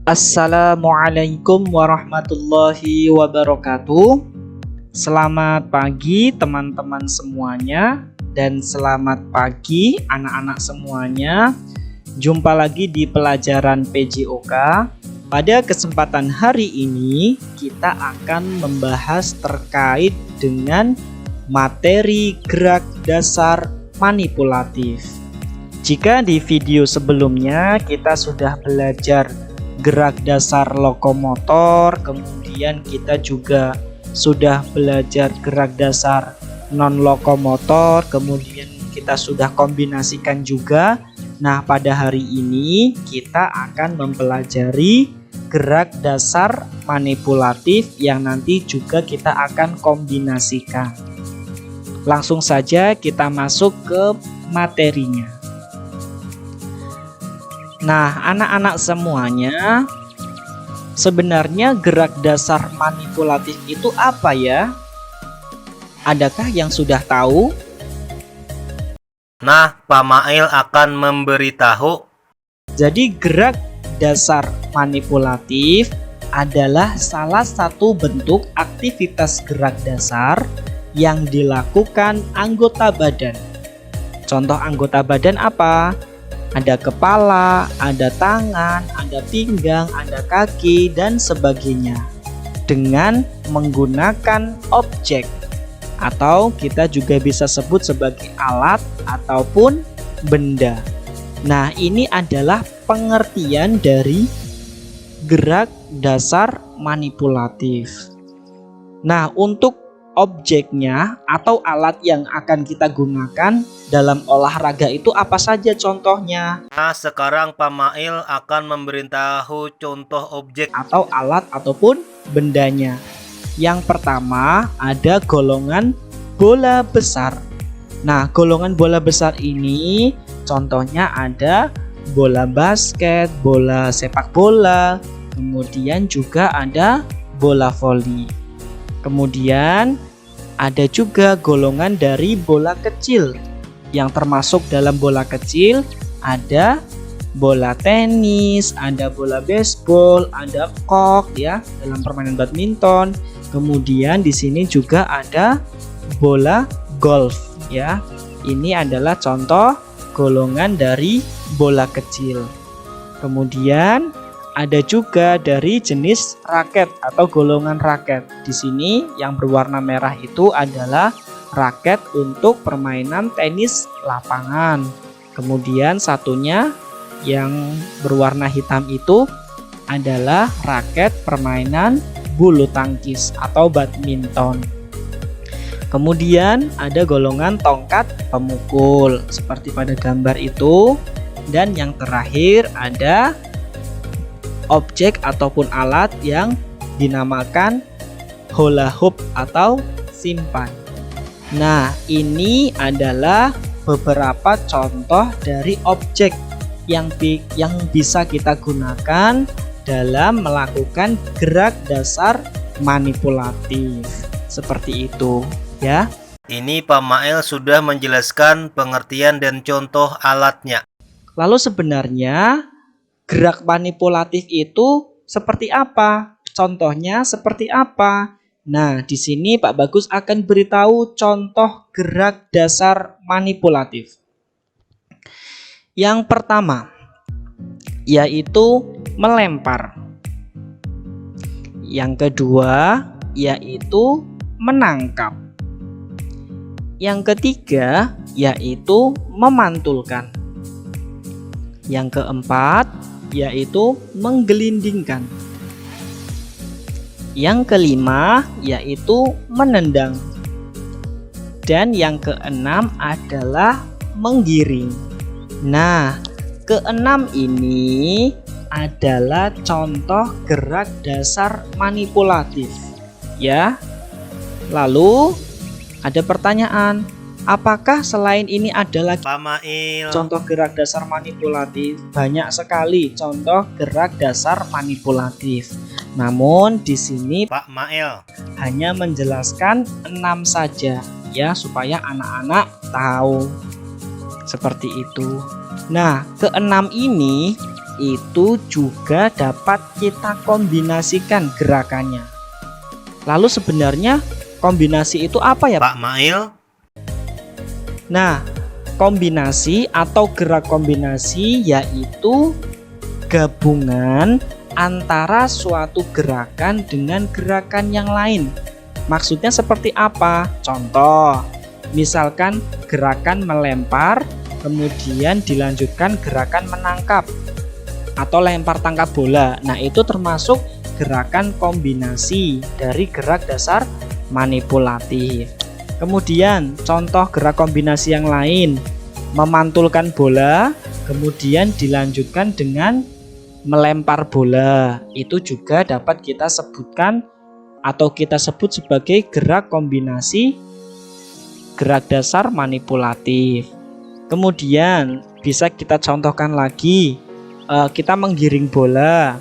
Assalamualaikum warahmatullahi wabarakatuh. Selamat pagi teman-teman semuanya, dan selamat pagi anak-anak semuanya. Jumpa lagi di pelajaran PJOK. Pada kesempatan hari ini kita akan membahas terkait dengan materi gerak dasar manipulatif. Jika di video sebelumnya kita sudah belajar gerak dasar lokomotor, kemudian kita juga sudah belajar gerak dasar non lokomotor, kemudian kita sudah kombinasikan juga. Nah, pada hari ini kita akan mempelajari gerak dasar manipulatif yang nanti juga kita akan kombinasikan. Langsung saja kita masuk ke materinya. Nah, anak-anak semuanya, sebenarnya gerak dasar manipulatif itu apa ya? Adakah yang sudah tahu? Nah, Pak Mail akan memberitahu. Jadi gerak dasar manipulatif adalah salah satu bentuk aktivitas gerak dasar yang dilakukan anggota badan. Contoh anggota badan apa? Ada kepala, ada tangan, ada pinggang, ada kaki, dan sebagainya. Dengan menggunakan objek, atau kita juga bisa sebut sebagai alat ataupun benda. Nah, ini adalah pengertian dari gerak dasar manipulatif. Nah, untuk objeknya atau alat yang akan kita gunakan dalam olahraga itu apa saja contohnya? Nah, sekarang Pak Mail akan memberitahu contoh objek atau alat ataupun bendanya. Yang pertama ada golongan bola besar. Nah, golongan bola besar ini contohnya ada bola basket, bola sepak bola, kemudian juga ada bola voli. Kemudian ada juga golongan dari bola kecil. Yang termasuk dalam bola kecil ada bola tenis, ada bola baseball, ada kok ya dalam permainan badminton. Kemudian di sini juga ada bola golf ya. Ini adalah contoh golongan dari bola kecil. Kemudian ada juga dari jenis raket atau golongan raket. Di sini yang berwarna merah itu adalah raket untuk permainan tenis lapangan. Kemudian satunya yang berwarna hitam itu adalah raket permainan bulu tangkis atau badminton. Kemudian ada golongan tongkat pemukul seperti pada gambar itu. Dan yang terakhir ada objek ataupun alat yang dinamakan hula hoop atau simpan. Nah, ini adalah beberapa contoh dari objek yang bisa kita gunakan dalam melakukan gerak dasar manipulatif. Seperti itu, ya. ini Pak Mail sudah menjelaskan pengertian dan contoh alatnya. Lalu sebenarnya gerak manipulatif itu seperti apa? Contohnya seperti apa? Nah, di sini Pak Bagus akan beritahu contoh gerak dasar manipulatif. Yang pertama, yaitu melempar. Yang kedua, yaitu menangkap. Yang ketiga, yaitu memantulkan. Yang keempat, yaitu menggelindingkan. Yang kelima yaitu menendang. Dan yang keenam adalah menggiring. Nah, keenam ini adalah contoh gerak dasar manipulatif, ya. Lalu ada pertanyaan, apakah selain ini ada lagi Pak Mail, contoh gerak dasar manipulatif? Banyak sekali contoh gerak dasar manipulatif. Namun di sini Pak Mail hanya menjelaskan 6 saja ya, supaya anak-anak tahu. Seperti itu. Nah, keenam ini itu juga dapat kita kombinasikan gerakannya. Lalu sebenarnya kombinasi itu apa ya, Pak Mail? Nah, kombinasi atau gerak kombinasi yaitu gabungan antara suatu gerakan dengan gerakan yang lain. Maksudnya seperti apa? Contoh, misalkan gerakan melempar, kemudian dilanjutkan gerakan menangkap atau lempar tangkap bola. Nah, itu termasuk gerakan kombinasi dari gerak dasar manipulatif. Kemudian contoh gerak kombinasi yang lain, memantulkan bola, kemudian dilanjutkan dengan melempar bola. Itu juga dapat kita sebutkan atau kita sebut sebagai gerak kombinasi gerak dasar manipulatif. Kemudian bisa kita contohkan lagi, kita menggiring bola,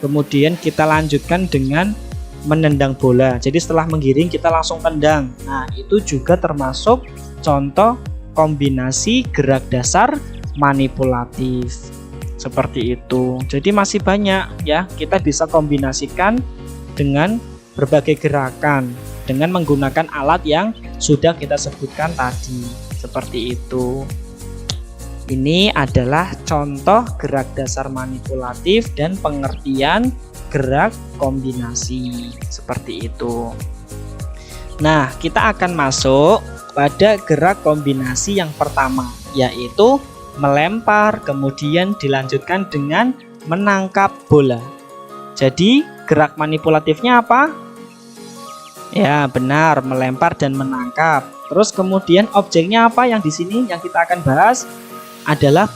kemudian kita lanjutkan dengan menendang bola. Jadi setelah menggiring kita langsung tendang. Nah, itu juga termasuk contoh kombinasi gerak dasar manipulatif. Seperti itu. Jadi masih banyak ya, kita bisa kombinasikan dengan berbagai gerakan dengan menggunakan alat yang sudah kita sebutkan tadi. Seperti itu. Ini adalah contoh gerak dasar manipulatif dan pengertian gerak kombinasi. Seperti itu. Nah, kita akan masuk pada gerak kombinasi yang pertama, yaitu melempar, kemudian dilanjutkan dengan menangkap bola. Jadi, gerak manipulatifnya apa? Ya, benar, melempar dan menangkap. Terus kemudian objeknya apa yang di sini yang kita akan bahas? Adalah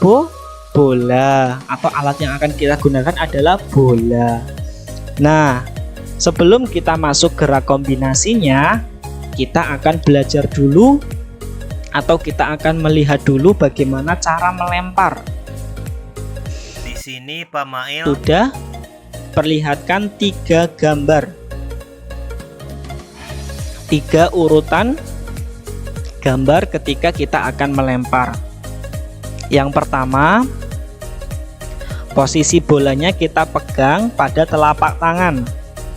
bola, atau alat yang akan kita gunakan adalah bola. Nah, sebelum kita masuk gerak kombinasinya, kita akan belajar dulu atau kita akan melihat dulu bagaimana cara melempar. Di sini Pak Mail Sudah perlihatkan 3 gambar, 3 urutan gambar ketika kita akan melempar. Yang pertama, posisi bolanya kita pegang pada telapak tangan,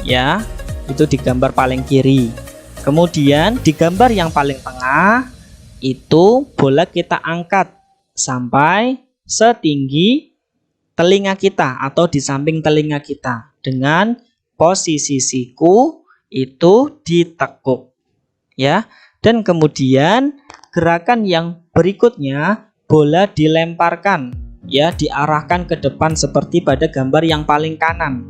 ya, itu di gambar paling kiri. Kemudian di gambar yang paling tengah, itu bola kita angkat sampai setinggi telinga kita atau di samping telinga kita dengan posisi siku itu ditekuk, ya. Dan kemudian gerakan yang berikutnya, bola dilemparkan, ya, diarahkan ke depan seperti pada gambar yang paling kanan.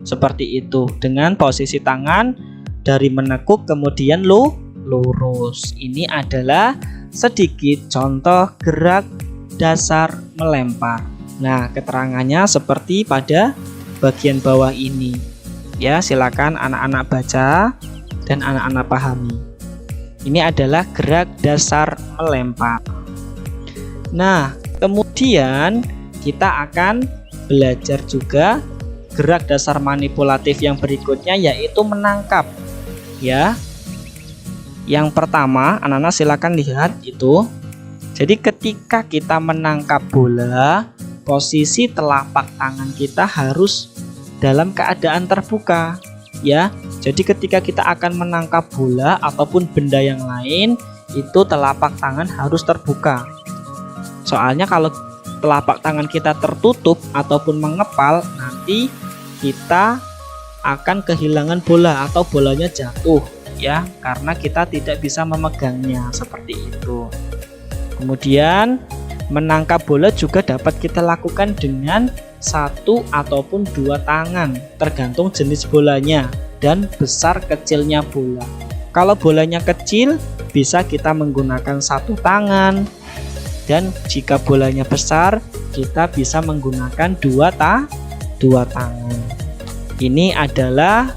Seperti itu, dengan posisi tangan dari menekuk kemudian lurus. Ini adalah sedikit contoh gerak dasar melempar. Nah, keterangannya seperti pada bagian bawah ini. Ya, silakan anak-anak baca dan anak-anak pahami. Ini adalah gerak dasar melempar. Nah, kemudian kita akan belajar juga gerak dasar manipulatif yang berikutnya, yaitu menangkap. Ya, yang pertama, anak-anak silakan lihat itu. Jadi ketika kita menangkap bola, posisi telapak tangan kita harus dalam keadaan terbuka, ya. Jadi ketika kita akan menangkap bola ataupun benda yang lain, itu telapak tangan harus terbuka. Soalnya kalau telapak tangan kita tertutup ataupun mengepal, nanti kita akan kehilangan bola atau bolanya jatuh, ya, karena kita tidak bisa memegangnya. Seperti itu. Kemudian menangkap bola juga dapat kita lakukan dengan 1 ataupun 2 tangan, tergantung jenis bolanya dan besar kecilnya bola. Kalau bolanya kecil, bisa kita menggunakan 1 tangan, dan jika bolanya besar, kita bisa menggunakan 2 tangan. Ini adalah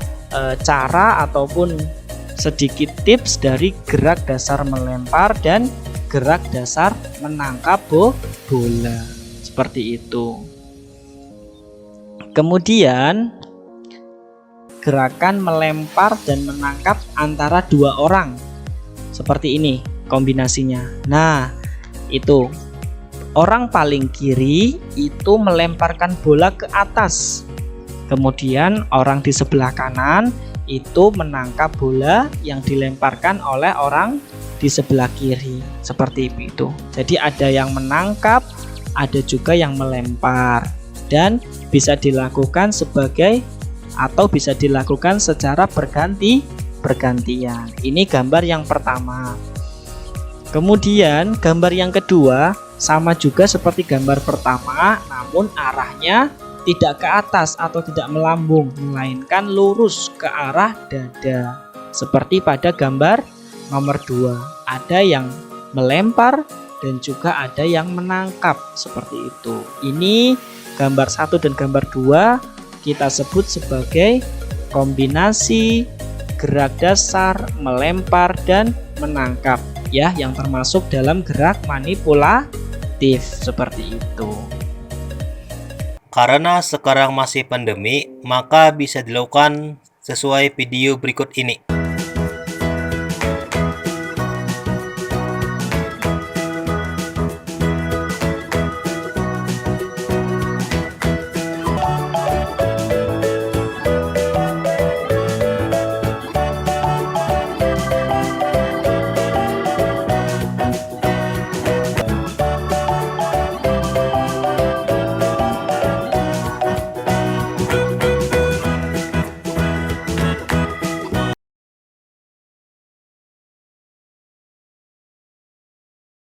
cara ataupun sedikit tips dari gerak dasar melempar dan gerak dasar menangkap bola. Seperti itu. Kemudian gerakan melempar dan menangkap antara 2 orang. Seperti ini kombinasinya. Nah, itu Orang paling kiri itu melemparkan bola ke atas. Kemudian orang di sebelah kanan itu menangkap bola yang dilemparkan oleh orang di sebelah kiri. Seperti itu. Jadi ada yang menangkap, ada juga yang melempar. Dan bisa dilakukan bisa dilakukan secara bergantian. Ini gambar yang pertama. Kemudian gambar yang kedua sama juga seperti gambar pertama, namun arahnya tidak ke atas atau tidak melambung, melainkan lurus ke arah dada. Seperti pada gambar nomor 2, ada yang melempar dan juga ada yang menangkap, seperti itu. Ini gambar 1 dan gambar 2 kita sebut sebagai kombinasi gerak dasar, melempar dan menangkap, ya, yang termasuk dalam gerak manipulatif, seperti itu. Karena sekarang masih pandemi, maka bisa dilakukan sesuai video berikut ini.